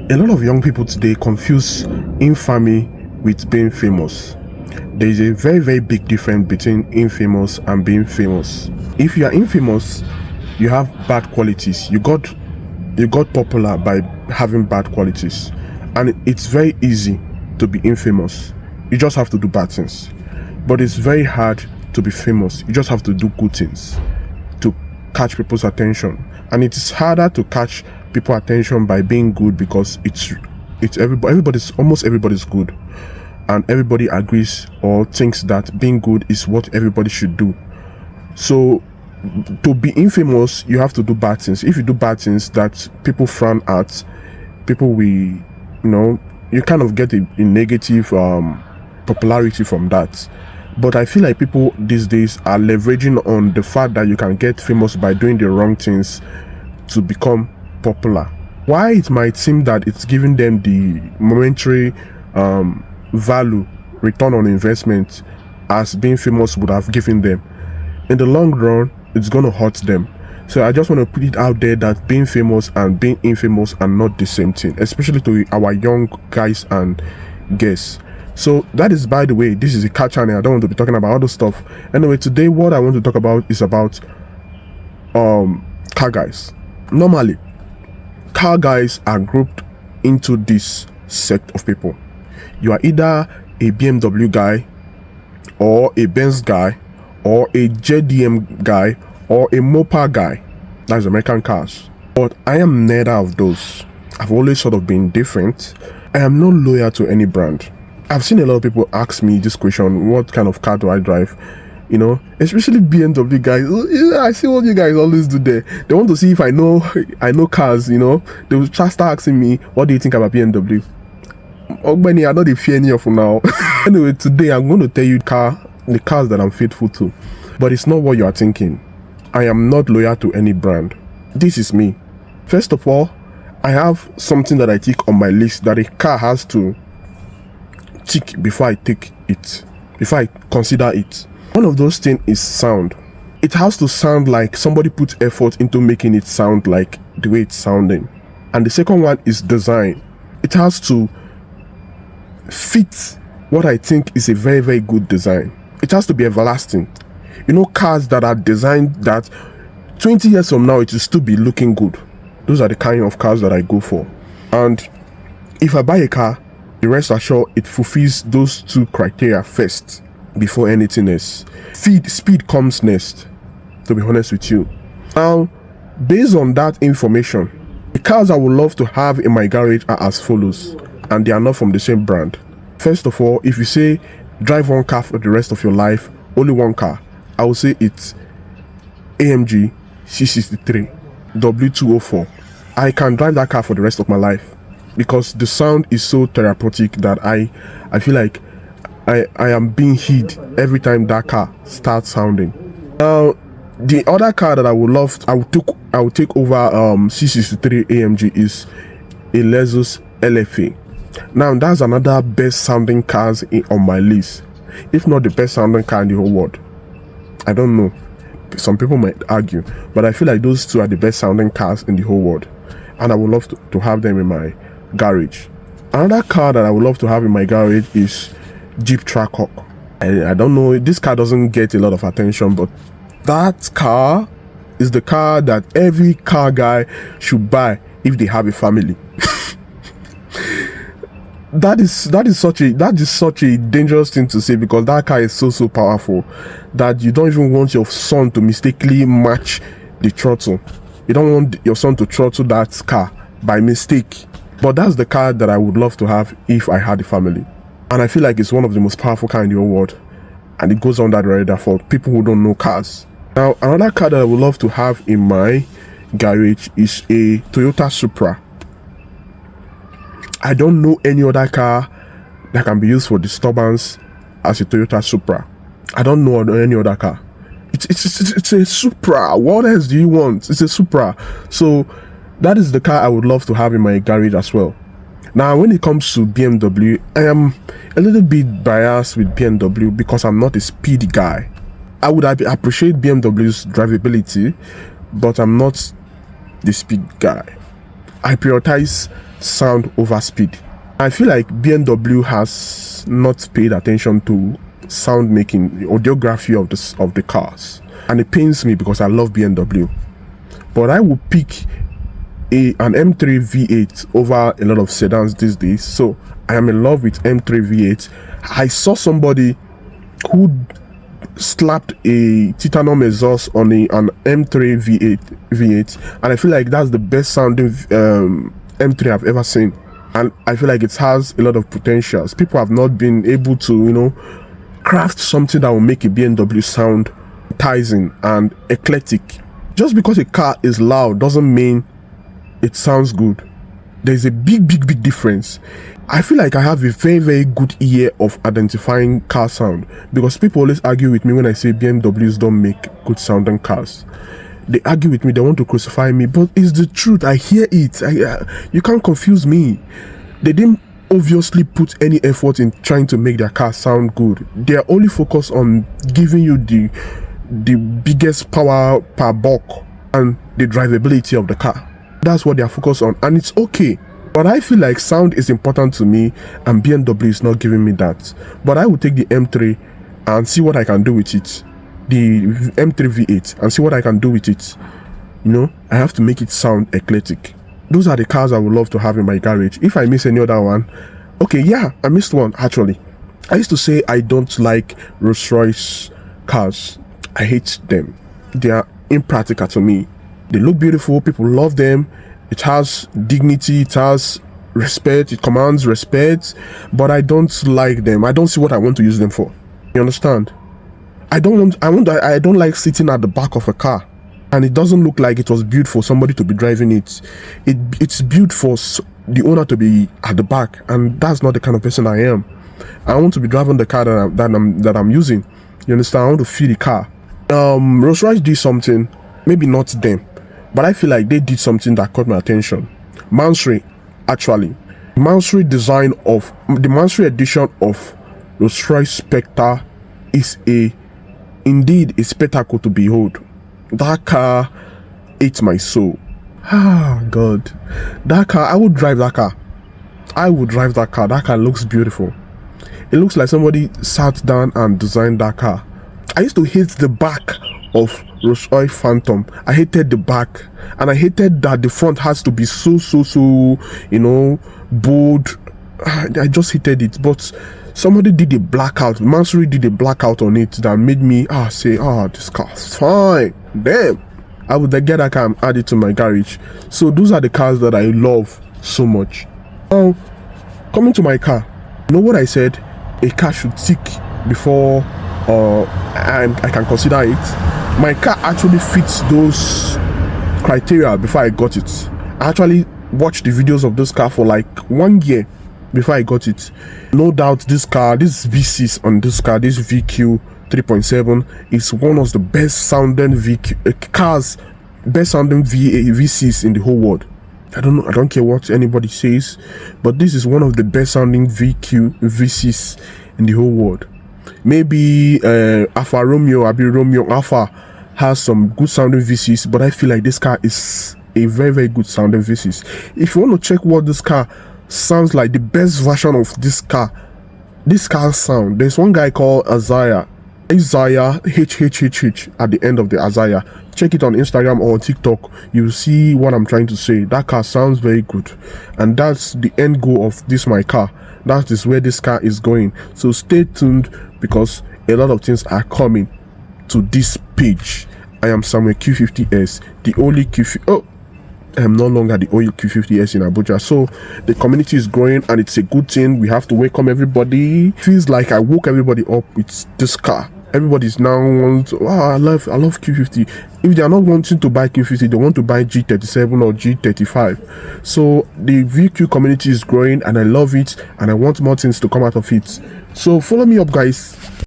A lot of young people today confuse infamy with being famous. There is a very, very big difference between infamous and being famous. If you are infamous, you have bad qualities. You got popular by having bad qualities, and it's very easy to be infamous. You just have to do bad things. But it's very hard to be famous. You just have to do good things to catch people's attention. And it is harder to catch people's attention by being good, because almost everybody's good, and everybody agrees or thinks that being good is what everybody should do. So to be infamous, you have to do bad things. If you do bad things that people frown at, you kind of get a negative popularity from that. But I feel like people these days are leveraging on the fact that you can get famous by doing the wrong things to become popular. Why it might seem that it's giving them the momentary value, return on investment, as being famous would have given them, in the long run, it's going to hurt them. So I just want to put it out there that being famous and being infamous are not the same thing, especially to our young guys and girls. So that is, by the way, this is a car channel. I don't want to be talking about other stuff. Anyway, today what I want to talk about is about car guys. Normally, car guys are grouped into this sect of people. You are either a BMW guy, or a Benz guy, or a JDM guy, or a Mopa guy. That's American cars. But I am neither of those. I've always sort of been different. I am not loyal to any brand. I've seen a lot of people ask me this question: what kind of car do I drive? Especially BMW guys. I see what you guys always do there. They want to see if I know cars. They will just start asking me, what do you think about BMW? Ogbeni, I know they fear any of you now. Anyway, today I'm going to tell you the cars that I'm faithful to. But it's not what you are thinking. I am not loyal to any brand. This is me. First of all, I have something that I tick on my list that a car has to tick before I take it, before I consider it. One of those things is sound. It has to sound like somebody put effort into making it sound like the way it's sounding. And the second one is design. It has to fit what I think is a very, very good design. It has to be everlasting. Cars that are designed that 20 years from now it will still be looking good. Those are the kind of cars that I go for. And if I buy a car, the rest assured it fulfills those two criteria first before anything else. Speed comes next, to be honest with you. Now, based on that information, the cars I would love to have in my garage are as follows, and they are not from the same brand. First of all, if you say drive one car for the rest of your life, only one car, I would say it's AMG C63 W204. I can drive that car for the rest of my life, because the sound is so therapeutic that I feel like I am being hid every time that car starts sounding. Now, the other car that I would take over C63 AMG is a Lexus LFA. Now, that's another best sounding cars on my list, if not the best sounding car in the whole world. I don't know. Some people might argue, but I feel like those two are the best sounding cars in the whole world, and I would love to have them in my garage. Another car that I would love to have in my garage is Jeep Trackhawk. I don't know, this car doesn't get a lot of attention, but that car is the car that every car guy should buy if they have a family. That is such a dangerous thing to say, because that car is so powerful that you don't even want your son to mistakenly match the throttle. You don't want your son to throttle that car by mistake. But that's the car that I would love to have if I had a family. And I feel like it's one of the most powerful cars in the whole world. And it goes on that radar for people who don't know cars. Now, another car that I would love to have in my garage is a Toyota Supra. I don't know any other car that can be used for disturbance as a Toyota Supra. I don't know any other car. It's a Supra. What else do you want? It's a Supra. So that is the car I would love to have in my garage as well. Now, when it comes to BMW, I am a little bit biased with BMW because I'm not a speed guy. I would appreciate BMW's drivability, but I'm not the speed guy. I prioritize sound over speed. I feel like BMW has not paid attention to sound making, the audiography of the cars, and it pains me because I love BMW. But I will pick an M3 V8 over a lot of sedans these days. So I am in love with M3 V8. I saw somebody who slapped a titanium exhaust on an M3 V8, and I feel like that's the best sounding M3 I've ever seen. And I feel like it has a lot of potentials. People have not been able to, craft something that will make a BMW sound enticing and eclectic. Just because a car is loud doesn't mean it sounds good. There's a big difference. I feel like I have a very good ear of identifying car sound, because people always argue with me when I say BMWs don't make good sounding cars. They argue with me, they want to crucify me, but it's the truth. I hear it. You can't confuse me. They didn't obviously put any effort in trying to make their car sound good. They are only focused on giving you the biggest power per buck and the drivability of the car. That's what they are focused on, and it's okay. But I feel like sound is important to me, and BMW is not giving me that. But I will take the M3 and see what I can do with it. The M3 V8 and see what I can do with it. I have to make it sound eclectic. Those are the cars I would love to have in my garage. If I miss any other one, okay, yeah, I missed one actually. I used to say I don't like Rolls-Royce cars. I hate them. They are impractical to me. They look beautiful, people love them. It has dignity, it has respect, it commands respect, but I don't like them. I don't see what I want to use them for. You understand? I don't like sitting at the back of a car and it doesn't look like it was built for somebody to be driving it. It's built for the owner to be at the back, and that's not the kind of person I am. I want to be driving the car that I'm using. You understand? I want to feel the car. Rolls-Royce did something, maybe not them, but I feel like they did something that caught my attention. Mansory, actually. The Mansory edition of Rolls-Royce Spectre is indeed a spectacle to behold. That car ate my soul. Ah, God. That car, I would drive that car. That car looks beautiful. It looks like somebody sat down and designed that car. I used to hate the back of Rolls-Royce Phantom. I hated the back, and I hated that the front has to be so bold. I just hated it. But somebody did a blackout. Mansory did a blackout on it that made me say, this car's fine. Damn. I would get that car and add it to my garage. So those are the cars that I love so much. Now, coming to my car, you know what I said? A car should tick before I can consider it. My car actually fits those criteria before I got it. I actually watched the videos of this car for like 1 year before I got it. No doubt this V6 on this car, this VQ 3.7 is one of the best sounding V6 in the whole world. I don't care what anybody says, but this is one of the best sounding V6 in the whole world. Maybe Alfa Romeo Alpha has some good sounding V6, but I feel like this car is a very good sounding V6. If you want to check what this car sounds like, the best version of this car sound, there's one guy called Isaiah HHHH at the end of the Isaiah. Check it on Instagram or on TikTok. You'll see what I'm trying to say. That car sounds very good, and that's the end goal of my car. That is where this car is going. So stay tuned, because a lot of things are coming to this page. I am Samuel Q50S, the only I am no longer the only Q50S in Abuja. So the community is growing, and it's a good thing. We have to welcome everybody. Feels like I woke everybody up with this car. Everybody's now I love Q50. If they are not wanting to buy Q50, they want to buy G37 or G35. So the VQ community is growing, and I love it, and I want more things to come out of it. So follow me up, guys.